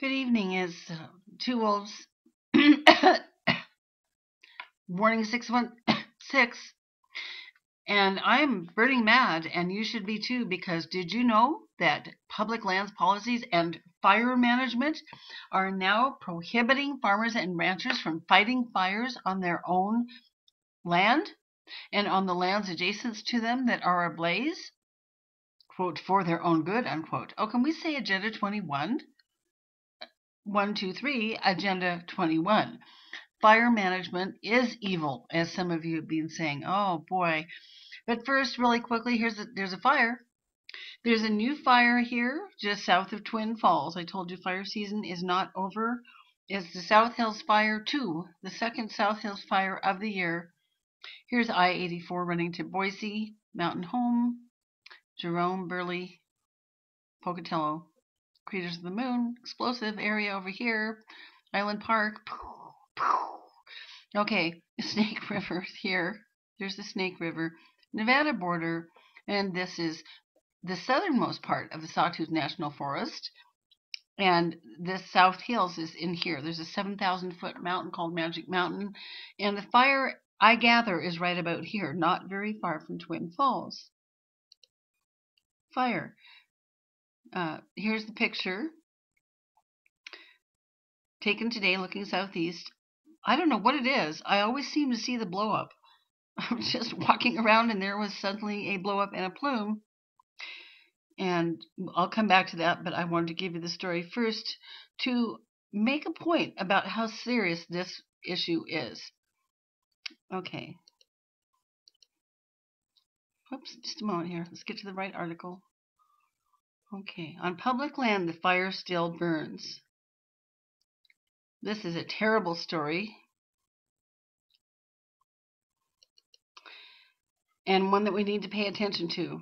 Good evening. Is Two Wolves Warning 616, and I'm burning mad, and you should be too, because did you know that public lands policies and fire management are now prohibiting farmers and ranchers from fighting fires on their own land and on the lands adjacent to them that are ablaze? Quote, for their own good, unquote. Oh, can we say Agenda 21? 1, 2, 3, Agenda 21. Fire management is evil, as some of you have been saying. Oh boy. But first, really quickly, there's a fire. There's a new fire here just south of Twin Falls. I told you fire season is not over. It's the South Hills Fire 2, the second South Hills fire of the year. Here's I-84 running to Boise, Mountain Home, Jerome, Burley, Pocatello, Craters of the Moon, explosive area over here, Island Park. Okay, Snake River here. There's the Snake River, Nevada border, and this is the southernmost part of the Sawtooth National Forest. And this South Hills is in here. There's a 7,000-foot mountain called Magic Mountain, and the fire, I gather, is right about here, not very far from Twin Falls. Fire. Here's the picture taken today looking southeast. I don't know what it is. I always seem to see the blow up. I was just walking around and there was suddenly a blow up and a plume. And I'll come back to that, but I wanted to give you the story first to make a point about how serious this issue is. Okay. Whoops, just a moment here. Let's get to the right article. Okay. On public land, the fire still burns. This is a terrible story, and one that we need to pay attention to.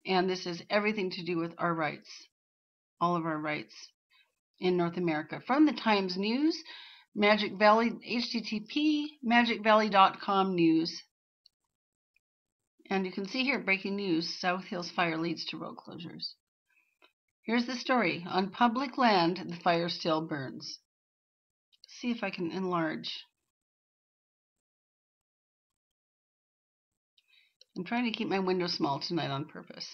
And this has everything to do with our rights, all of our rights in North America. From the Times News, Magic Valley, http magicvalley.com news. And you can see here, breaking news, South Hills fire leads to road closures. Here's the story. On public land, the fire still burns. See if I can enlarge. I'm trying to keep my window small tonight on purpose.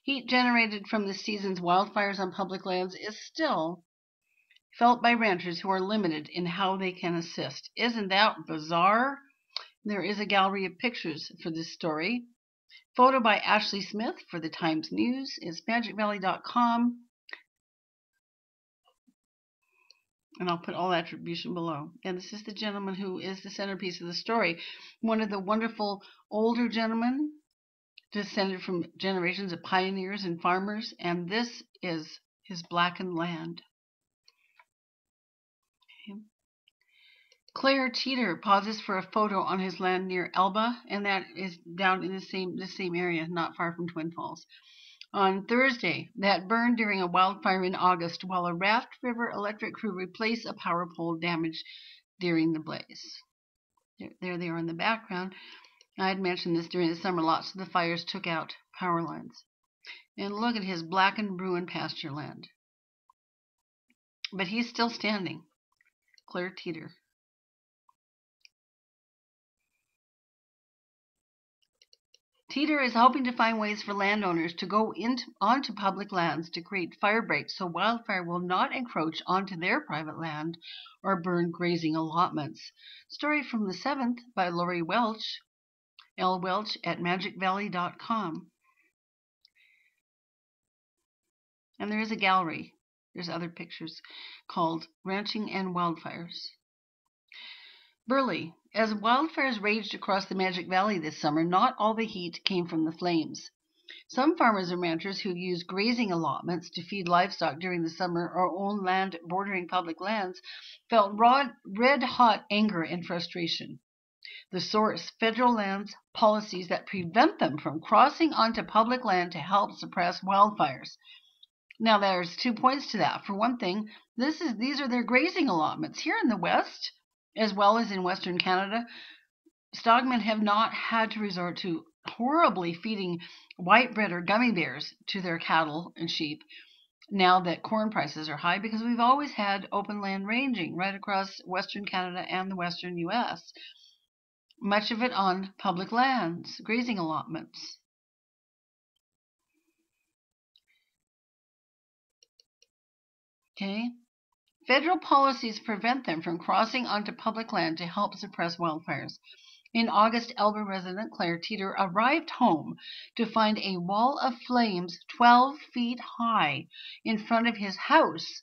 Heat generated from this season's wildfires on public lands is still felt by ranchers who are limited in how they can assist. Isn't that bizarre? There is a gallery of pictures for this story. Photo by Ashley Smith for the Times News is magicvalley.com. And I'll put all attribution below. And this is the gentleman who is the centerpiece of the story. One of the wonderful older gentlemen descended from generations of pioneers and farmers. And this is his blackened land. Okay. Claire Teeter pauses for a photo on his land near Elba. And that is down in the same area, not far from Twin Falls. On Thursday, that burned during a wildfire in August while a Raft River electric crew replaced a power pole damaged during the blaze. There they are in the background. I had mentioned this during the summer. Lots of the fires took out power lines. And look at his blackened, ruined pasture land. But he's still standing. Claire Teeter. Teeter is hoping to find ways for landowners to go onto public lands to create fire breaks so wildfire will not encroach onto their private land or burn grazing allotments. Story from the 7th by LAURIE Welch, LWelch at magicvalley.com. And there is a gallery. There's other pictures called Ranching and Wildfires. Burley. As wildfires raged across the Magic Valley this summer, not all the heat came from the flames. Some farmers and ranchers who use grazing allotments to feed livestock during the summer or own land bordering public lands felt red-hot anger and frustration. The source, federal lands policies that prevent them from crossing onto public land to help suppress wildfires. Now, there's 2 points to that. For one thing, these are their grazing allotments. Here in the West, as well as in Western Canada, stockmen have not had to resort to horribly feeding white bread or gummy bears to their cattle and sheep. now that corn prices are high, because we've always had open land ranging right across Western Canada and the Western U.S., much of it on public lands, grazing allotments. Okay. Federal policies prevent them from crossing onto public land to help suppress wildfires. In August, Elba resident Claire Teeter arrived home to find a wall of flames 12 feet high in front of his house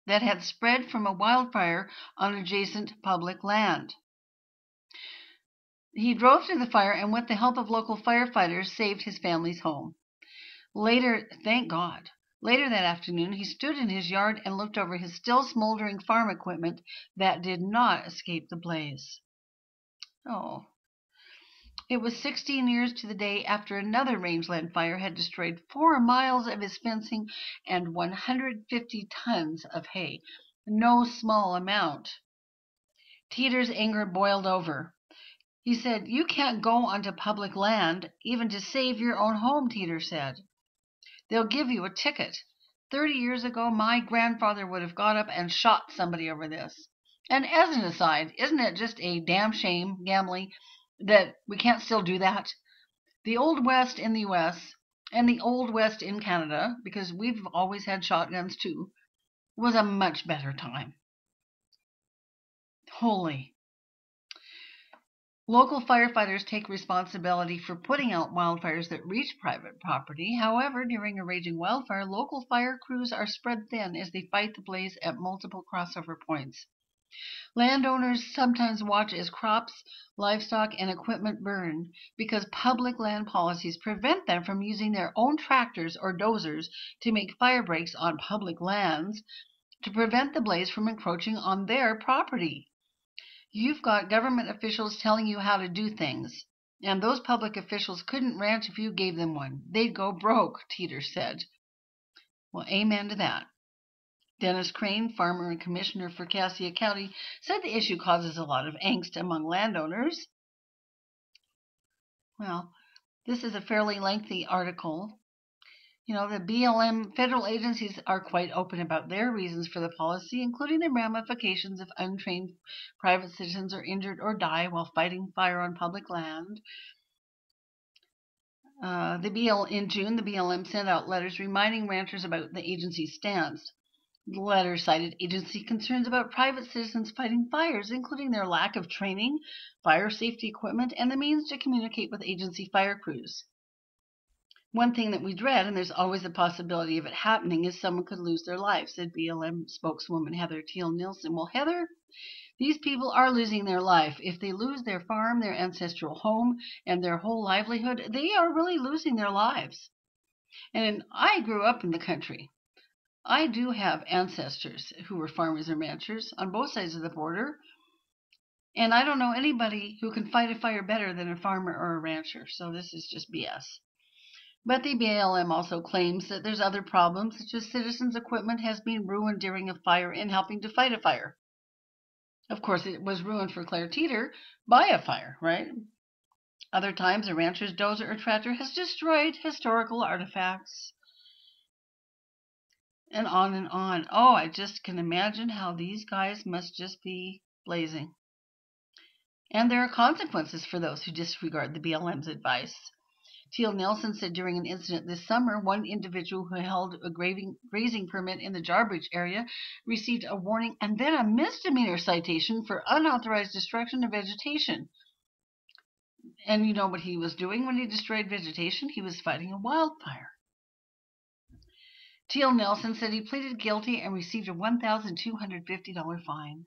that had spread from a wildfire on adjacent public land. He drove to the fire and, with the help of local firefighters, saved his family's home. Later, thank God, later that afternoon, he stood in his yard and looked over his still smoldering farm equipment that did not escape the blaze. Oh. It was 16 years to the day after another rangeland fire had destroyed 4 miles of his fencing and 150 tons of hay. No small amount. Teeter's anger boiled over. He said, "You can't go onto public land, even to save your own home," Teeter said. "They'll give you a ticket. 30 years ago, my grandfather would have got up and shot somebody over this." And as an aside, isn't it just a damn shame, Gamley, that we can't still do that? The Old West in the U.S. and the Old West in Canada, because we've always had shotguns too, was a much better time. Holy. Local firefighters take responsibility for putting out wildfires that reach private property. However, during a raging wildfire, local fire crews are spread thin as they fight the blaze at multiple crossover points. Landowners sometimes watch as crops, livestock, and equipment burn because public land policies prevent them from using their own tractors or dozers to make fire breaks on public lands to prevent the blaze from encroaching on their property. You've got government officials telling you how to do things, and those public officials couldn't ranch if you gave them one. They'd go broke, Teeter said. Well, amen to that. Dennis Crane, farmer and commissioner for Cassia County, said the issue causes a lot of angst among landowners. Well, this is a fairly lengthy article. You know, the BLM federal agencies are quite open about their reasons for the policy, including the ramifications if untrained private citizens are injured or die while fighting fire on public land. In June, the BLM sent out letters reminding ranchers about the agency's stance. The letter cited agency concerns about private citizens fighting fires, including their lack of training, fire safety equipment, and the means to communicate with agency fire crews. One thing that we dread, and there's always a possibility of it happening, is someone could lose their life, said BLM spokeswoman Heather Teal Nielsen. Well, Heather, these people are losing their life. If they lose their farm, their ancestral home, and their whole livelihood, they are really losing their lives. And I grew up in the country. I do have ancestors who were farmers and ranchers on both sides of the border. And I don't know anybody who can fight a fire better than a farmer or a rancher. So this is just BS. But the BLM also claims that there's other problems, such as citizens' equipment has been ruined during a fire in helping to fight a fire. Of course, it was ruined for Claire Teeter by a fire, right? Other times, a rancher's dozer or tractor has destroyed historical artifacts. And on and on. Oh, I just can imagine how these guys must just be blazing. And there are consequences for those who disregard the BLM's advice. Teal Nelson said during an incident this summer, one individual who held a grazing permit in the Jarbidge area received a warning and then a misdemeanor citation for unauthorized destruction of vegetation. And you know what he was doing when he destroyed vegetation? He was fighting a wildfire. Teal Nelson said he pleaded guilty and received a $1,250 fine.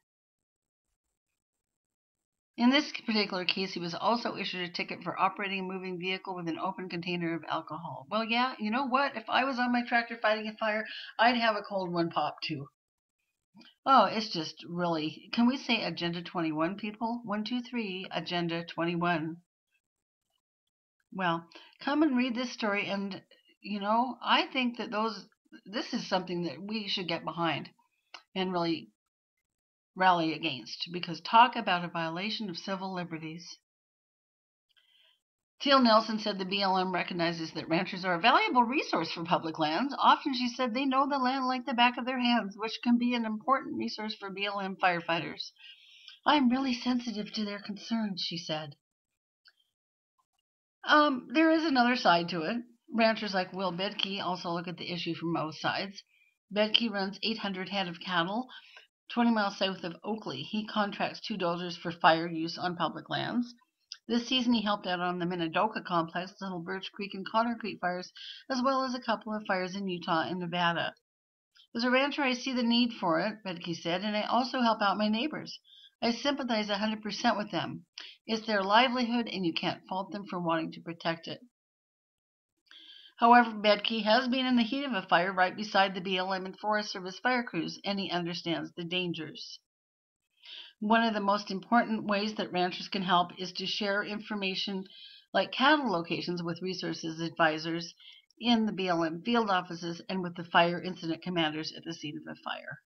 In this particular case, he was also issued a ticket for operating a moving vehicle with an open container of alcohol. Well, yeah, you know what? If I was on my tractor fighting a fire, I'd have a cold one pop too. Oh, it's just really, can we say Agenda 21, people? 1, 2, 3, Agenda 21. Well, come and read this story, and, you know, I think that this is something that we should get behind and really rally against, because talk about a violation of civil liberties. Teal Nelson said the BLM recognizes that ranchers are a valuable resource for public lands. Often, she said, they know the land like the back of their hands, which can be an important resource for BLM firefighters. I'm really sensitive to their concerns, she said. There is another side to it. Ranchers like Will Bedke also look at the issue from both sides. Bedke runs 800 head of cattle 20 miles south of Oakley. He contracts 2 dozers for fire use on public lands. This season, he helped out on the Minidoka Complex, Little Birch Creek and Connor Creek fires, as well as a couple of fires in Utah and Nevada. As a rancher, I see the need for it, Bedke said, and I also help out my neighbors. I sympathize 100% with them. It's their livelihood, and you can't fault them for wanting to protect it. However, Bedke has been in the heat of a fire right beside the BLM and Forest Service fire crews, and he understands the dangers. One of the most important ways that ranchers can help is to share information like cattle locations with resources advisors in the BLM field offices and with the fire incident commanders at the scene of a fire.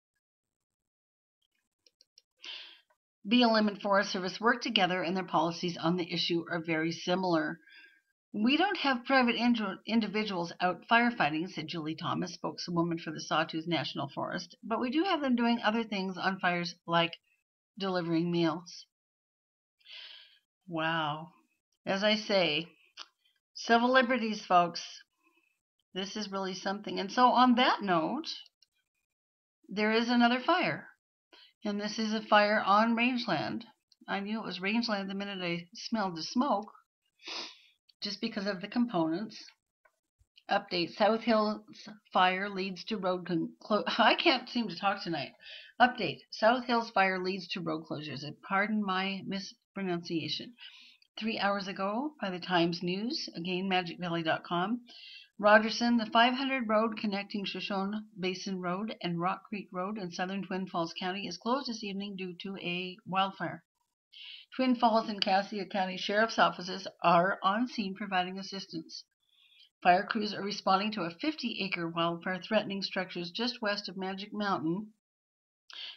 BLM and Forest Service work together, and their policies on the issue are very similar. We don't have private individuals out firefighting, said Julie Thomas, spokeswoman for the Sawtooth National Forest, but we do have them doing other things on fires like delivering meals. Wow. As I say, civil liberties, folks. This is really something. And so on that note, there is another fire. And this is a fire on rangeland. I knew it was rangeland the minute I smelled the smoke, just because of the components. Update: South Hills fire leads to road I can't seem to talk tonight. Update: South Hills fire leads to road closures. Pardon my mispronunciation. 3 hours ago, by the Times News, again, magicvalley.com, Rogerson, the 500 road connecting Shoshone Basin Road and Rock Creek Road in southern Twin Falls County is closed this evening due to a wildfire. Twin Falls and Cassia County Sheriff's offices are on scene providing assistance. Fire crews are responding to a 50-acre wildfire threatening structures just west of Magic Mountain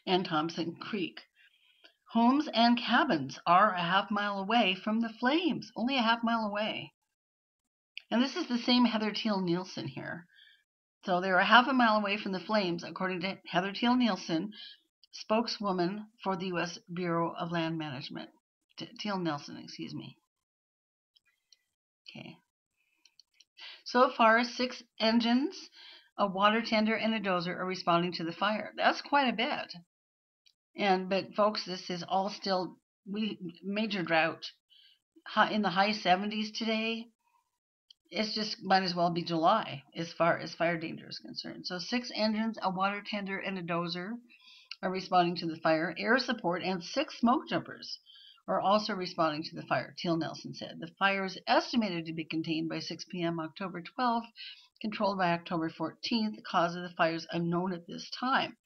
and Thompson Creek. Homes and cabins are a half-mile away from the flames, only a half-mile away. And this is the same Heather Teal Nielsen here. So they're a half a mile away from the flames, according to Heather Teal Nielsen, spokeswoman for the U.S. Bureau of Land Management. Teal Nelson, excuse me. Okay. So far, 6 engines, a water tender, and a dozer are responding to the fire. That's quite a bit. But folks, this is all still major drought. In the high 70s today. It's just might as well be July as far as fire danger is concerned. So 6 engines, a water tender, and a dozer are responding to the fire. Air support and 6 smoke jumpers are also responding to the fire, Teal Nelson said. The fire is estimated to be contained by 6 p.m. October 12th, controlled by October 14th. The cause of the fire is unknown at this time.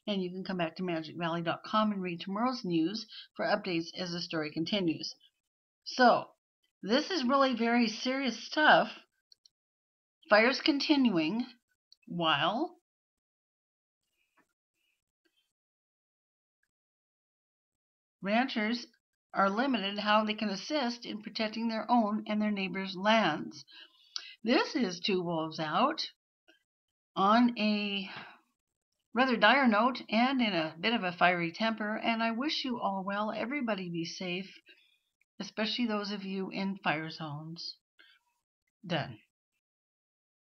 And you can come back to magicvalley.com and read tomorrow's news for updates as the story continues. So, this is really very serious stuff. Fires continuing while ranchers are limited how they can assist in protecting their own and their neighbors' lands. This is Two Wolves Out on a rather dire note and in a bit of a fiery temper, and I wish you all well. Everybody be safe, especially those of you in fire zones. Done.